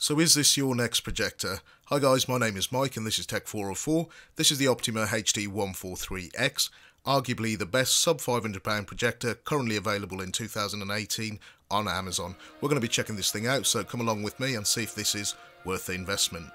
So is this your next projector? Hi guys, my name is Mike and this is Tech 404. This is the Optoma HD143X, arguably the best sub £500 projector currently available in 2018 on Amazon. We're going to be checking this thing out, so come along with me and see if this is worth the investment.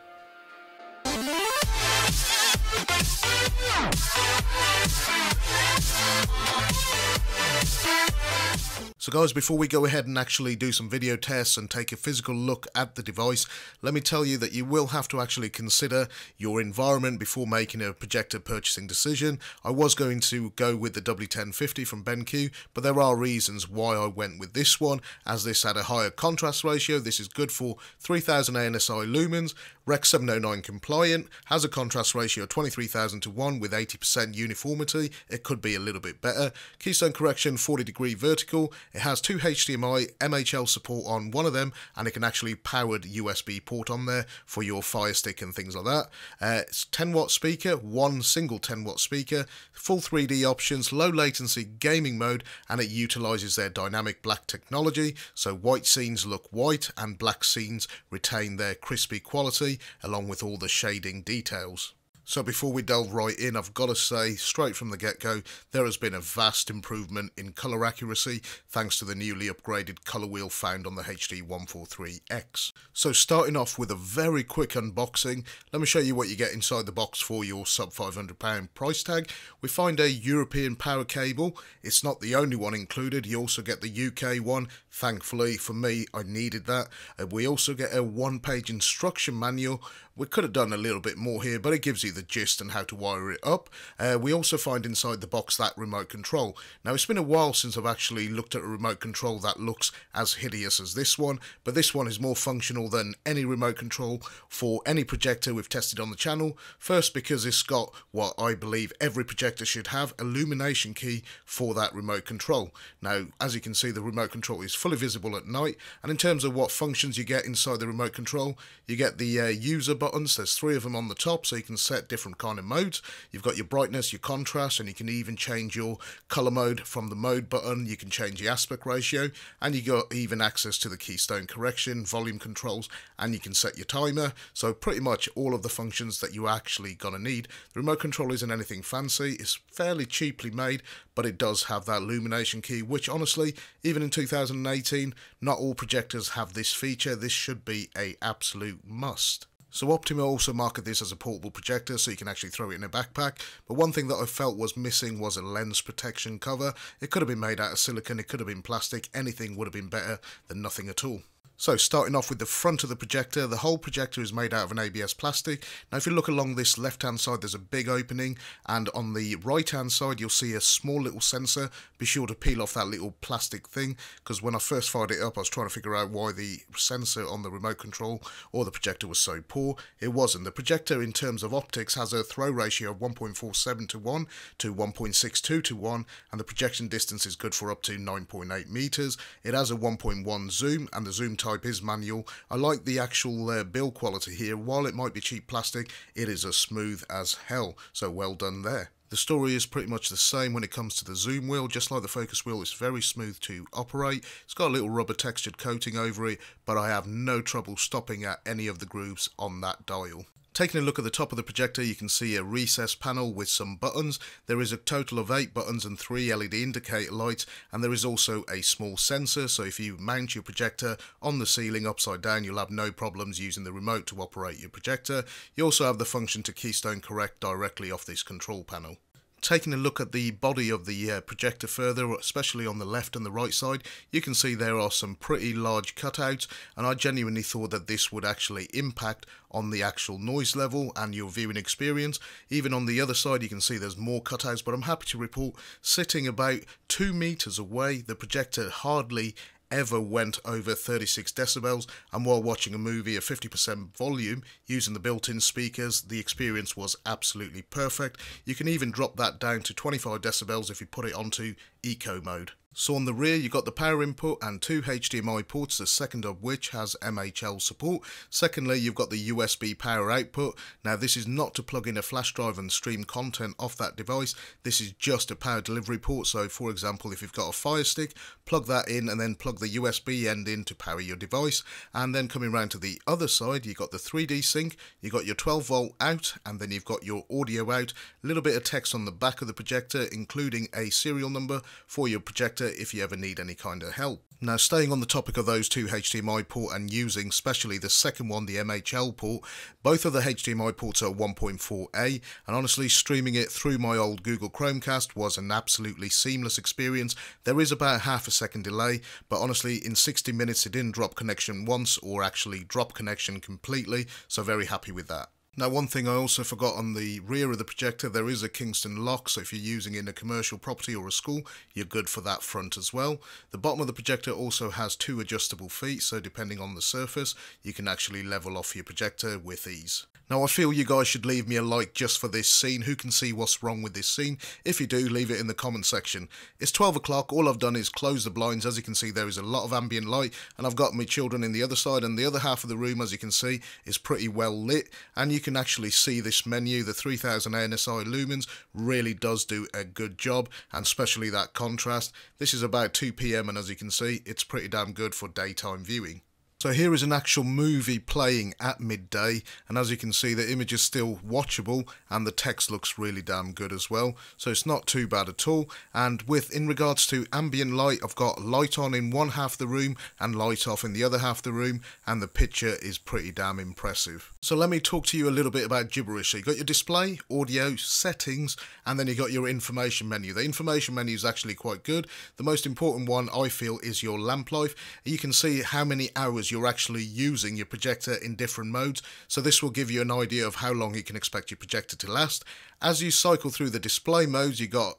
So guys, before we go ahead and actually do some video tests and take a physical look at the device, let me tell you that you will have to actually consider your environment before making a projector purchasing decision. I was going to go with the W1050 from BenQ, but there are reasons why I went with this one, as this had a higher contrast ratio. This is good for 3000 ANSI lumens, Rec 709 compliant, has a contrast ratio of 23,000 to 1 with 80% uniformity. It could be a little bit better. Keystone correction 40° vertical. It has two HDMI MHL support on one of them, and it can actually powered USB port on there for your Fire Stick and things like that. It's 10-watt speaker, one single 10-watt speaker, full 3D options, low latency gaming mode, and it utilizes their dynamic black technology, so white scenes look white and black scenes retain their crispy quality along with all the shading details. So before we delve right in, I've got to say straight from the get-go, there has been a vast improvement in colour accuracy thanks to the newly upgraded colour wheel found on the HD143X. So starting off with a very quick unboxing, let me show you what you get inside the box for your sub £500 price tag. We find a European power cable. It's not the only one included, you also get the UK one. Thankfully for me, I needed that. We also get a one-page instruction manual. We could have done a little bit more here, but it gives you the gist and how to wire it up. We also find inside the box that remote control. Now, it's been a while since I've actually looked at a remote control that looks as hideous as this one, but this one is more functional than any remote control for any projector we've tested on the channel. First, because it's got what I believe every projector should have, illumination key for that remote control. Now, as you can see, the remote control is fully visible at night, and in terms of what functions you get inside the remote control, you get the user buttons. There's 3 of them on the top, so you can set different kind of modes. You've got your brightness, your contrast, and you can even change your color mode from the mode button. You can change the aspect ratio, and you got even access to the keystone correction, volume controls, and you can set your timer. So pretty much all of the functions that you actually gonna need. The remote control isn't anything fancy. It's fairly cheaply made, but it does have that illumination key, which honestly, even in 2018, not all projectors have this feature. This should be an absolute must. So Optoma also market this as a portable projector, so you can actually throw it in a backpack, but one thing that I felt was missing was a lens protection cover. It could have been made out of silicone, it could have been plastic, anything would have been better than nothing at all. So starting off with the front of the projector, the whole projector is made out of an ABS plastic. Now if you look along this left hand side, there's a big opening, and on the right hand side you'll see a small little sensor. Be sure to peel off that little plastic thing, because when I first fired it up I was trying to figure out why the sensor on the remote control or the projector was so poor. It wasn't. The projector in terms of optics has a throw ratio of 1.47 to 1 to 1.62 to 1, and the projection distance is good for up to 9.8 meters. It has a 1.1 zoom, and the zoom type is manual. I like the actual build quality here. While it might be cheap plastic, it is as smooth as hell, so well done there. The story is pretty much the same when it comes to the zoom wheel. Just like the focus wheel, it's very smooth to operate. It's got a little rubber textured coating over it, but I have no trouble stopping at any of the grooves on that dial. Taking a look at the top of the projector, you can see a recessed panel with some buttons. There is a total of 8 buttons and 3 LED indicator lights, and there is also a small sensor, so if you mount your projector on the ceiling upside down, you'll have no problems using the remote to operate your projector. You also have the function to keystone correct directly off this control panel. Taking a look at the body of the projector further, especially on the left and the right side, you can see there are some pretty large cutouts, and I genuinely thought that this would actually impact on the actual noise level and your viewing experience. Even on the other side you can see there's more cutouts, but I'm happy to report, sitting about 2 meters away, the projector hardly ever went over 36 decibels, and while watching a movie at 50% volume using the built-in speakers, the experience was absolutely perfect. You can even drop that down to 25 decibels if you put it onto eco mode. So on the rear you got the power input and two HDMI ports, the second of which has MHL support. Secondly, you've got the USB power output. Now this is not to plug in a flash drive and stream content off that device. This is just a power delivery port. So for example, if you've got a Fire Stick, plug that in and then plug the USB end in to power your device. And then coming around to the other side, you've got the 3D sync, you've got your 12 volt out, and then you've got your audio out. A little bit of text on the back of the projector, including a serial number for your projector if you ever need any kind of help. Now, staying on the topic of those two HDMI port and using especially the second one, the MHL port, both of the HDMI ports are 1.4A, and honestly streaming it through my old Google Chromecast was an absolutely seamless experience. There is about half a second delay, but honestly in 60 minutes it didn't drop connection once or actually drop connection completely, so very happy with that. Now, one thing I also forgot, on the rear of the projector there is a Kingston lock, so if you're using it in a commercial property or a school, you're good for that front as well. The bottom of the projector also has two adjustable feet, so depending on the surface you can actually level off your projector with ease. Now, I feel you guys should leave me a like just for this scene. Who can see what's wrong with this scene? If you do, leave it in the comment section. It's 12 o'clock, all I've done is close the blinds. As you can see, there is a lot of ambient light, and I've got my children in the other side, and the other half of the room, as you can see, is pretty well lit, and you can actually see this menu. The 3000 ANSI lumens really does do a good job, and especially that contrast. This is about 2 PM, and as you can see, it's pretty damn good for daytime viewing. So here is an actual movie playing at midday, and as you can see the image is still watchable and the text looks really damn good as well, so it's not too bad at all. And in regards to ambient light, I've got light on in one half of the room and light off in the other half of the room, and the picture is pretty damn impressive. So let me talk to you a little bit about gibberish. So you got your display, audio, settings, and then you got your information menu. The information menu is actually quite good. The most important one I feel is your lamp life. You can see how many hours you're actually using your projector in different modes, so this will give you an idea of how long you can expect your projector to last. As you cycle through the display modes, you got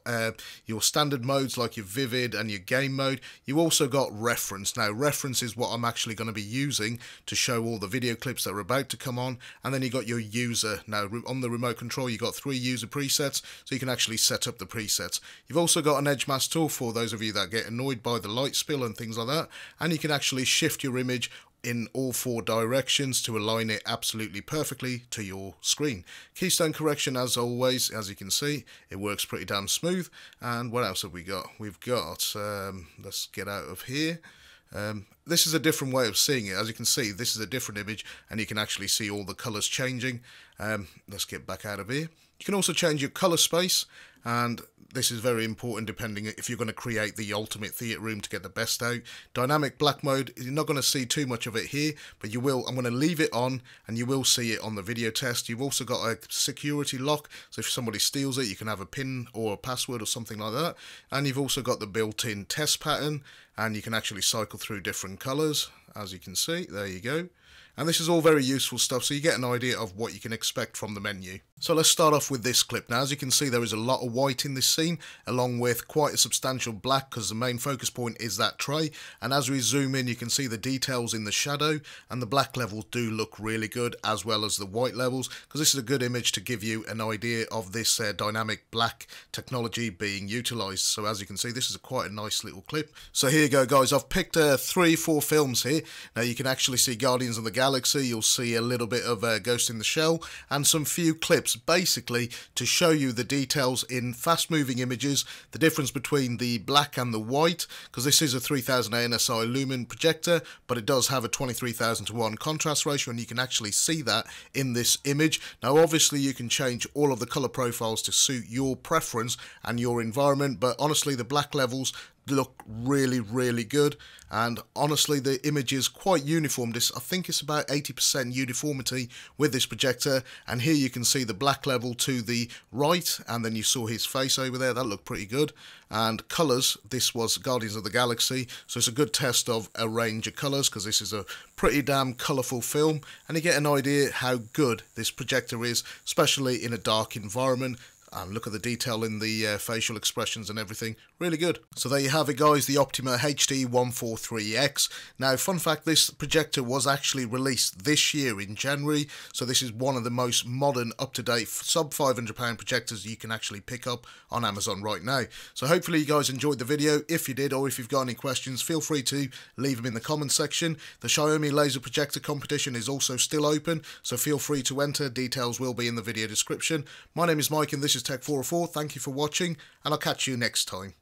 your standard modes like your vivid and your game mode. You also got reference. Now reference is what I'm actually going to be using to show all the video clips that are about to come on. And then you got your user. Now on the remote control you got 3 user presets, so you can actually set up the presets. You've also got an edge mask tool for those of you that get annoyed by the light spill and things like that, and you can actually shift your image in all 4 directions to align it absolutely perfectly to your screen. Keystone correction, as always, as you can see, it works pretty damn smooth. And what else have we got? We've got, let's get out of here. This is a different way of seeing it. As you can see, this is a different image and you can actually see all the colors changing. Let's get back out of here. You can also change your color space, and this is very important depending if you're going to create the ultimate theatre room to get the best out. Dynamic black mode, you're not going to see too much of it here, but you will. I'm going to leave it on and you will see it on the video test. You've also got a security lock, so if somebody steals it you can have a pin or a password or something like that. And you've also got the built-in test pattern, and you can actually cycle through different colours, as you can see. There you go. And this is all very useful stuff, so you get an idea of what you can expect from the menu. So let's start off with this clip. Now, as you can see, there is a lot of white in this scene, along with quite a substantial black, because the main focus point is that tray. And as we zoom in, you can see the details in the shadow, and the black levels do look really good, as well as the white levels, because this is a good image to give you an idea of this dynamic black technology being utilised. So as you can see, this is quite a nice little clip. So here you go, guys. I've picked 3-4 films here. Now, you can actually see Guardians of the Galaxy, you'll see a little bit of Ghost in the Shell, and some few clips basically to show you the details in fast moving images, the difference between the black and the white, because this is a 3000 ANSI lumen projector, but it does have a 23,000:1 contrast ratio, and you can actually see that in this image. Now obviously you can change all of the color profiles to suit your preference and your environment, but honestly the black levels look really good, and honestly the image is quite uniform. I think it's about 80% uniformity with this projector, and here you can see the black level to the right, and then you saw his face over there. That looked pretty good. And colours, this was Guardians of the Galaxy, so it's a good test of a range of colours, because this is a pretty damn colourful film, and you get an idea how good this projector is, especially in a dark environment. And look at the detail in the facial expressions and everything. Really good. So there you have it, guys, the Optoma HD143X. Now, fun fact, this projector was actually released this year in January. So this is one of the most modern, up-to-date, sub £500 projectors you can actually pick up on Amazon right now. So hopefully you guys enjoyed the video. If you did, or if you've got any questions, feel free to leave them in the comment section. The Xiaomi laser projector competition is also still open, so feel free to enter. Details will be in the video description. My name is Mike and this is Tech404. Thank you for watching, and I'll catch you next time.